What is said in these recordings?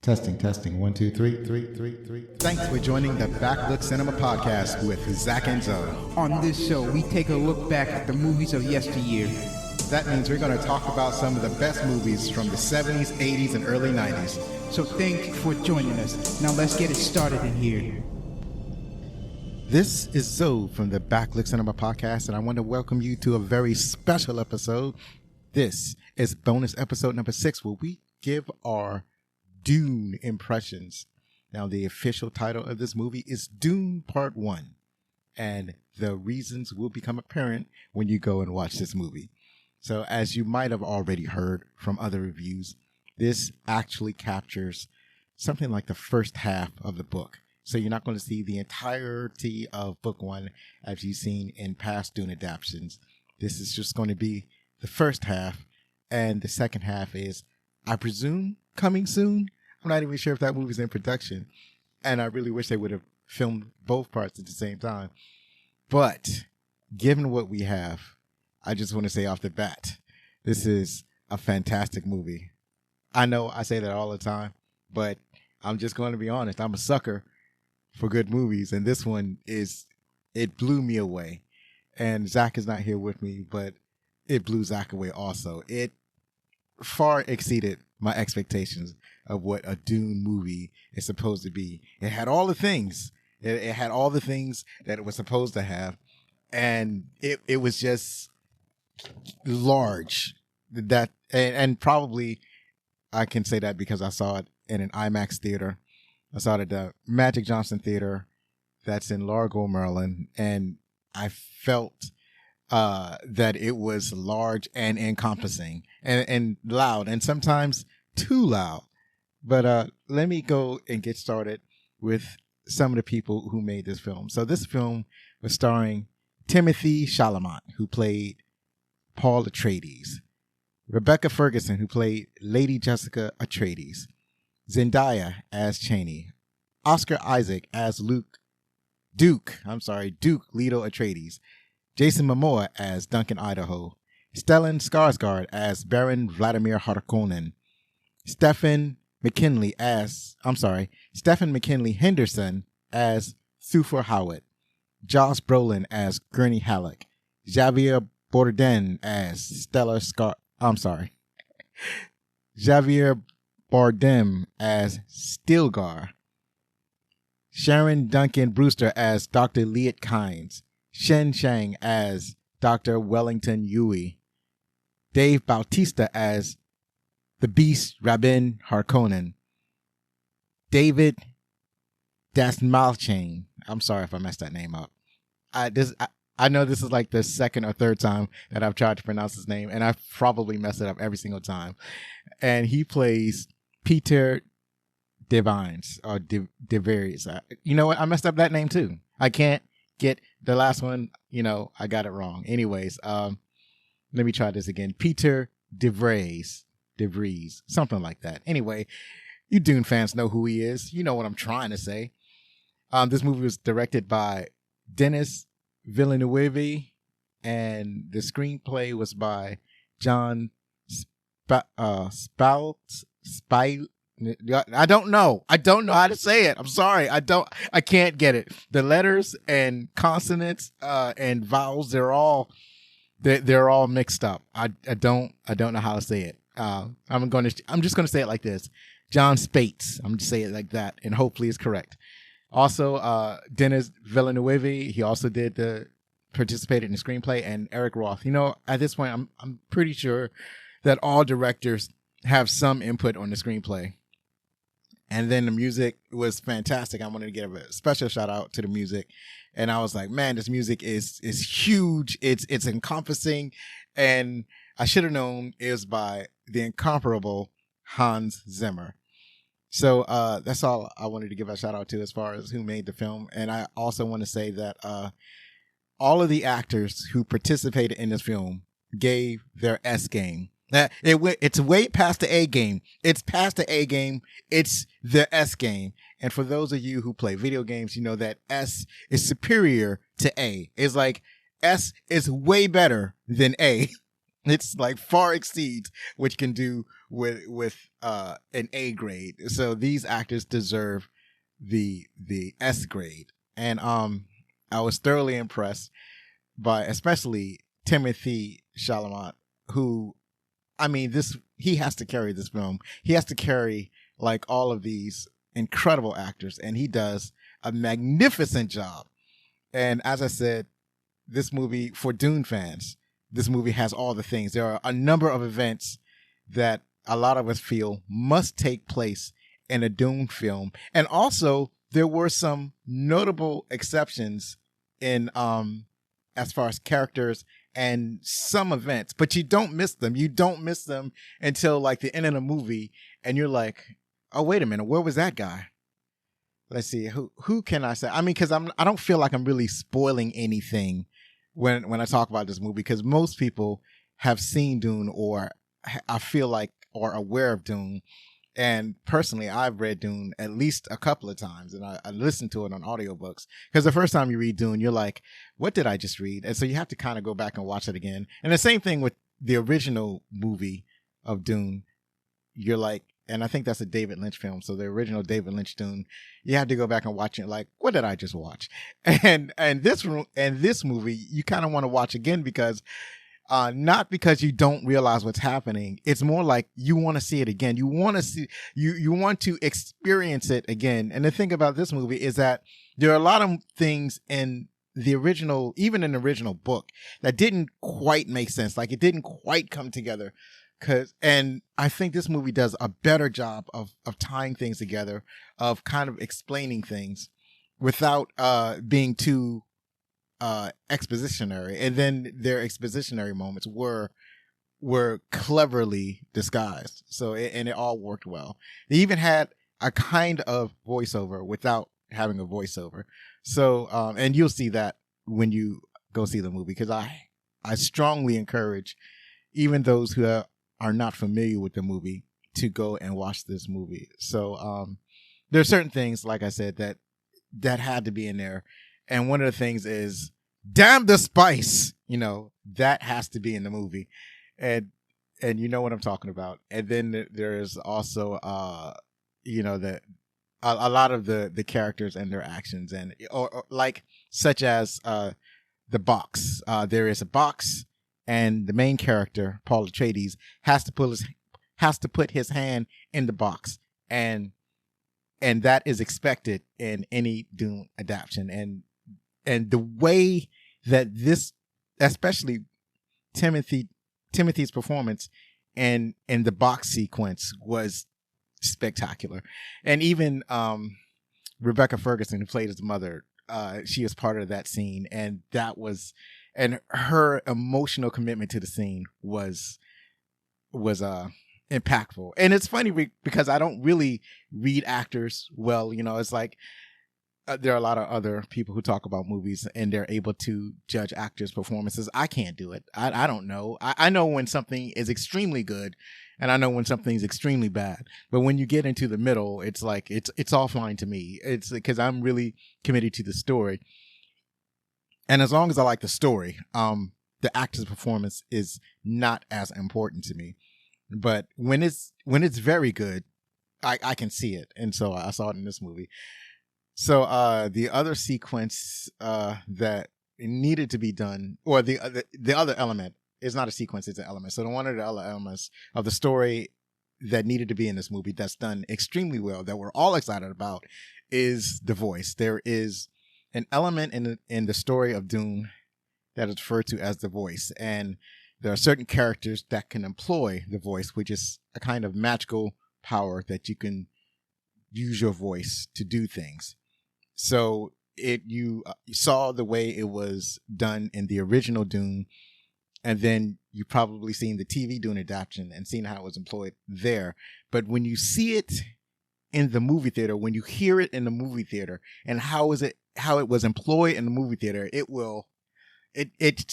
Testing, testing. One, two, three, three, three, three. Thanks for joining the Backlook Cinema Podcast with Zach and Zoe. On this show, we take a look back at the movies of yesteryear. That means we're going to talk about some of the best movies from the 70s, 80s, and early 90s. So thank you for joining us. Now let's get it started in here. This is Zoe from the Backlook Cinema Podcast, and I want to welcome you to a very special episode. This is bonus episode number 6, where we give our Dune impressions. Now, the official title of this movie is Dune Part 1, and the reasons will become apparent when you go and watch this movie. So, as you might have already heard from other reviews, this actually captures something like the first half of the book. So you're not going to see the entirety of book 1 as you've seen in past Dune adaptations. This is just going to be the first half, and the second half is, I presume, coming soon. I'm not even sure if that movie's in production, and I really wish they would have filmed both parts at the same time. But given what we have, I just want to say off the bat, this is a fantastic movie. I know I say that all the time, but I'm just going to be honest. I'm a sucker for good movies, and this one it blew me away. And Zach is not here with me, but it blew Zach away also. It far exceeded my expectations of what a Dune movie is supposed to be. It had all the things. It had all the things that it was supposed to have, and it was just large. That and probably I can say that because I saw it in an IMAX theater. I saw it at the Magic Johnson Theater that's in Largo, Maryland, and I felt that it was large and encompassing and loud, and sometimes too loud. But let me go and get started with some of the people who made this film. So this film was starring Timothy Chalamet, who played Paul Atreides, Rebecca Ferguson, who played Lady Jessica Atreides, Zendaya as Chani, Oscar Isaac as Duke Leto Atreides, Jason Momoa as Duncan Idaho, Stellan Skarsgård as Baron Vladimir Harkonnen, Stephen McKinley Henderson as Thufir Hawat, Josh Brolin as Gurney Halleck, Javier Bardem as Javier Bardem as Stilgar, Sharon Duncan Brewster as Dr. Liet Kynes, Shen Shang as Dr. Wellington Yui, Dave Bautista as the Beast Rabin Harkonnen, David Dastmalchian. I'm sorry if I messed that name up. I know this is like the second or third time that I've tried to pronounce his name, and I probably mess it up every single time. And he plays Peter Devines or Devries. You know what? I messed up that name too. I can't get the last one. I got it wrong. Anyways, let me try this again. Peter DeVries, something like that. Anyway, you Dune fans know who he is. You know what I'm trying to say. This movie was directed by Denis Villeneuve, and the screenplay was by John Spout. I don't know how to say it. I'm sorry. I can't get it. The letters and consonants and vowels, they're all mixed up. I don't know how to say it. I'm just going to say it like this. John Spates. I'm going to say it like that, and hopefully it's correct. Also, Denis Villeneuve, he also participated in the screenplay, and Eric Roth. At this point, I'm pretty sure that all directors have some input on the screenplay. And then the music was fantastic. I wanted to give a special shout out to the music. And I was like, man, this music is huge. It's encompassing. And I should have known it was by the incomparable Hans Zimmer. So that's all I wanted to give a shout out to as far as who made the film. And I also want to say that all of the actors who participated in this film gave their S game. It's way past the A game. It's past the A game. It's the S game. And for those of you who play video games, you know that S is superior to A. It's like S is way better than A. It's like far exceeds what you can do with an A grade. So these actors deserve the S grade. And I was thoroughly impressed by especially Timothy Chalamet, who, I mean, this he has to carry this film. He has to carry like all of these incredible actors, and he does a magnificent job. And as I said, this movie, for Dune fans, this movie has all the things. There are a number of events that a lot of us feel must take place in a Dune film. And also there were some notable exceptions in as far as characters and some events, but you don't miss them. You don't miss them until like the end of the movie, and you're like, oh, wait a minute, where was that guy? Let's see, who can I say? I mean, because I don't feel like I'm really spoiling anything when I talk about this movie, because most people have seen Dune, or I feel like are aware of Dune. And personally, I've read Dune at least a couple of times, and I listened to it on audiobooks, because the first time you read Dune, you're like, what did I just read? And so you have to kind of go back and watch it again. And the same thing with the original movie of Dune. You're like, and I think that's a David Lynch film. So the original David Lynch Dune, you have to go back and watch it. Like, what did I just watch? And this movie, you kind of want to watch again, because not because you don't realize what's happening. It's more like you want to see it again. You want to see, you want to experience it again. And the thing about this movie is that there are a lot of things in the original, even in the original book, that didn't quite make sense. Like, it didn't quite come together. And I think this movie does a better job of tying things together, of kind of explaining things without being too expositionary. And then their expositionary moments were cleverly disguised. So and it all worked well. They even had a kind of voiceover without having a voiceover. So and you'll see that when you go see the movie, because I strongly encourage even those who are not familiar with the movie to go and watch this movie. So there are certain things, like I said, that had to be in there. And one of the things is, damn the spice, that has to be in the movie. And you know what I'm talking about. And then there's also, a lot of the characters and their actions, and or like, such as the box. There is a box, and the main character, Paul Atreides, has to put his hand in the box, and that is expected in any Dune adaptation. And the way that this, especially Timothy's performance in the box sequence, was spectacular. And even Rebecca Ferguson, who played his mother, she was part of that scene, and her emotional commitment to the scene was impactful. And it's funny because I don't really read actors well. It's like, there are a lot of other people who talk about movies and they're able to judge actors' performances. I can't do it. I don't know. I know when something is extremely good, and I know when something's extremely bad. But when you get into the middle, it's like, it's all fine to me. It's because I'm really committed to the story. And as long as I like the story, the actor's performance is not as important to me. But when it's very good, I can see it. And so I saw it in this movie. So the other sequence that needed to be done, or the other element, is not a sequence, it's an element. So one of the other elements of the story that needed to be in this movie, that's done extremely well, that we're all excited about, is the voice. There is an element in the story of Dune that is referred to as the voice. And there are certain characters that can employ the voice, which is a kind of magical power that you can use your voice to do things. So you saw the way it was done in the original Dune, and then you probably seen the TV Dune adaptation and seen how it was employed there. But when you see it in the movie theater, when you hear it in the movie theater, and how it was employed in the movie theater, it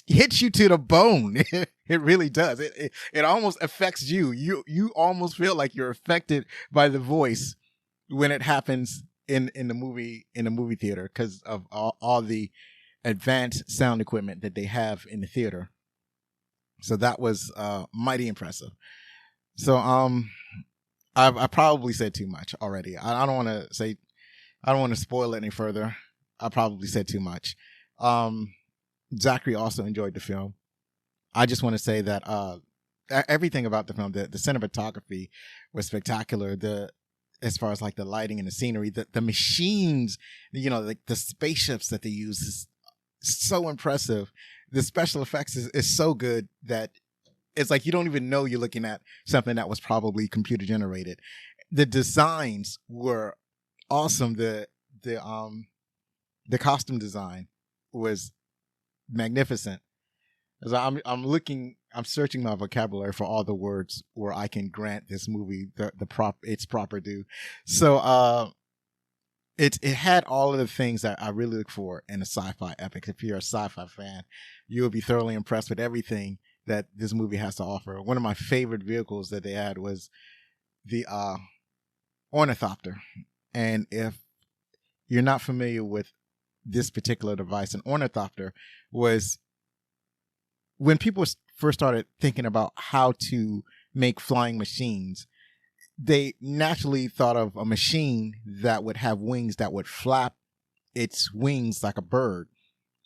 hits you to the bone. It really does. It almost affects you. You almost feel like you're affected by the voice when it happens in the movie theater, because of all the advanced sound equipment that they have in the theater. So that was mighty impressive. So I probably said too much already. I don't want to say, I don't want to spoil it any further. I probably said too much. Zachary also enjoyed the film. I just want to say that everything about the film, the cinematography was spectacular. As far as like the lighting and the scenery, the machines, like the spaceships that they use is so impressive. The special effects is so good that it's like you don't even know you're looking at something that was probably computer generated. The designs were awesome. The costume design was magnificent. As I'm searching my vocabulary for all the words where I can grant this movie its proper due. So it had all of the things that I really look for in a sci-fi epic. If you're a sci-fi fan, you will be thoroughly impressed with everything that this movie has to offer. One of my favorite vehicles that they had was the ornithopter. And if you're not familiar with this particular device, an ornithopter was when people first started thinking about how to make flying machines, they naturally thought of a machine that would have wings that would flap its wings like a bird.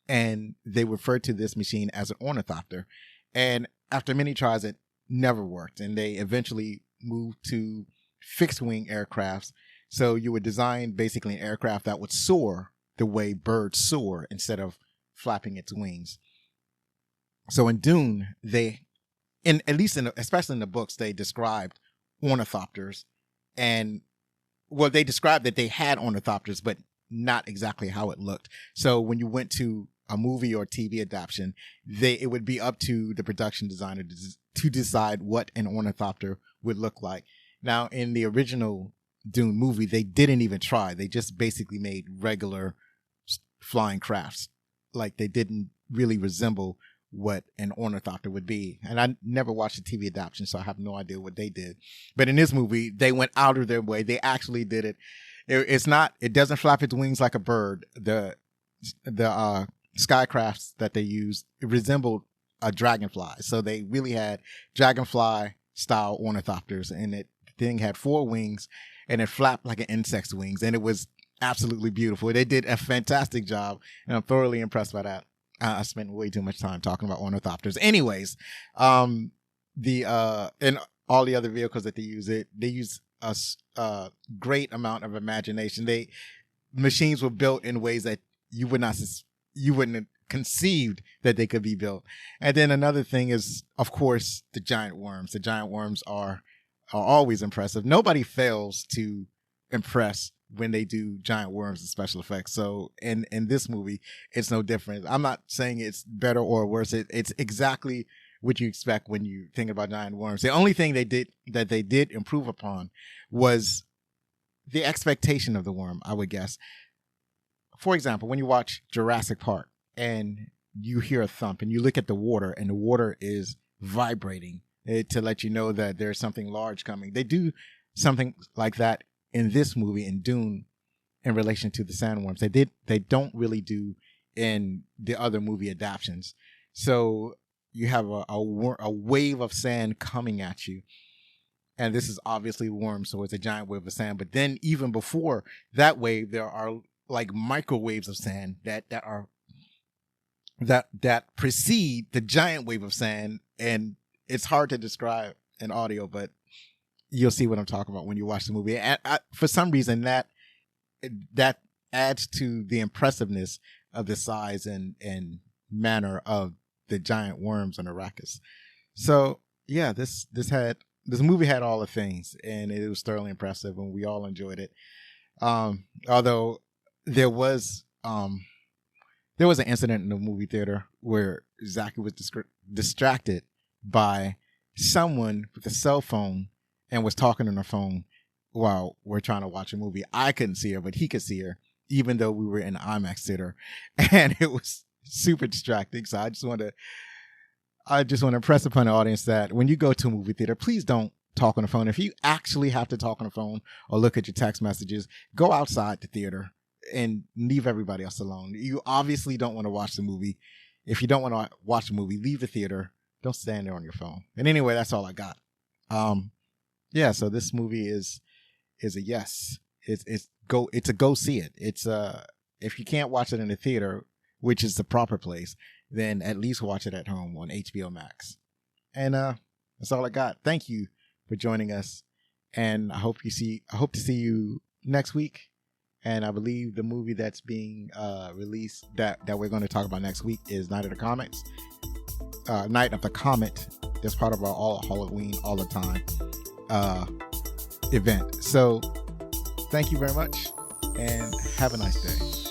And they referred to this machine as an ornithopter. And after many tries, it never worked. And they eventually moved to fixed wing aircrafts. So you would design basically an aircraft that would soar the way birds soar instead of flapping its wings. So in Dune, especially in the books, they described ornithopters, and they described that they had ornithopters, but not exactly how it looked. So when you went to a movie or TV adaptation, it would be up to the production designer to decide what an ornithopter would look like. Now, in the original Dune movie, they didn't even try. They just basically made regular flying crafts. Like, they didn't really resemble what an ornithopter would be. And I never watched the TV adaptation, so I have no idea what they did. But in this movie, they went out of their way. They actually did it. It doesn't flap its wings like a bird. The skycrafts that they used resembled a dragonfly. So they really had dragonfly style ornithopters, and the thing had 4 wings and it flapped like an insect's wings. And it was absolutely beautiful. They did a fantastic job, and I'm thoroughly impressed by that. I spent way too much time talking about ornithopters. Anyways, and all the other vehicles that they use a great amount of imagination. Machines were built in ways that you wouldn't have conceived that they could be built. And then another thing is, of course, the giant worms. The giant worms are always impressive. Nobody fails to impress when they do giant worms and special effects. So in this movie, it's no different. I'm not saying it's better or worse. It's exactly what you expect when you think about giant worms. The only thing they did improve upon was the expectation of the worm, I would guess. For example, when you watch Jurassic Park and you hear a thump and you look at the water and the water is vibrating to let you know that there's something large coming. They do something like that in this movie, in Dune, in relation to the sandworms. They don't really do in the other movie adaptations. So you have a wave of sand coming at you, and this is obviously worms, so it's a giant wave of sand. But then even before that wave, there are like microwaves of sand that precede the giant wave of sand, and it's hard to describe in audio, but you'll see what I'm talking about when you watch the movie. And for some reason, that adds to the impressiveness of the size and manner of the giant worms on Arrakis. So yeah, this movie had all the things, and it was thoroughly impressive, and we all enjoyed it. Although there was an incident in the movie theater where Zachary was distracted by someone with a cell phone and was talking on the phone while we're trying to watch a movie. I couldn't see her, but he could see her, even though we were in an IMAX theater, and it was super distracting. So I just want to impress upon the audience that when you go to a movie theater, please don't talk on the phone. If you actually have to talk on the phone or look at your text messages, go outside the theater and leave everybody else alone. You obviously don't want to watch the movie. If you don't want to watch the movie, leave the theater, Don't stand there on your phone. And anyway, that's all I got. Yeah, so this movie is a yes. It's a go see it. It's if you can't watch it in the theater, which is the proper place, then at least watch it at home on HBO Max. And that's all I got. Thank you for joining us, and I hope to see you next week. And I believe the movie that's being released that we're going to talk about next week is Night of the Comet. That's part of our all Halloween all the time event. So thank you very much, and have a nice day.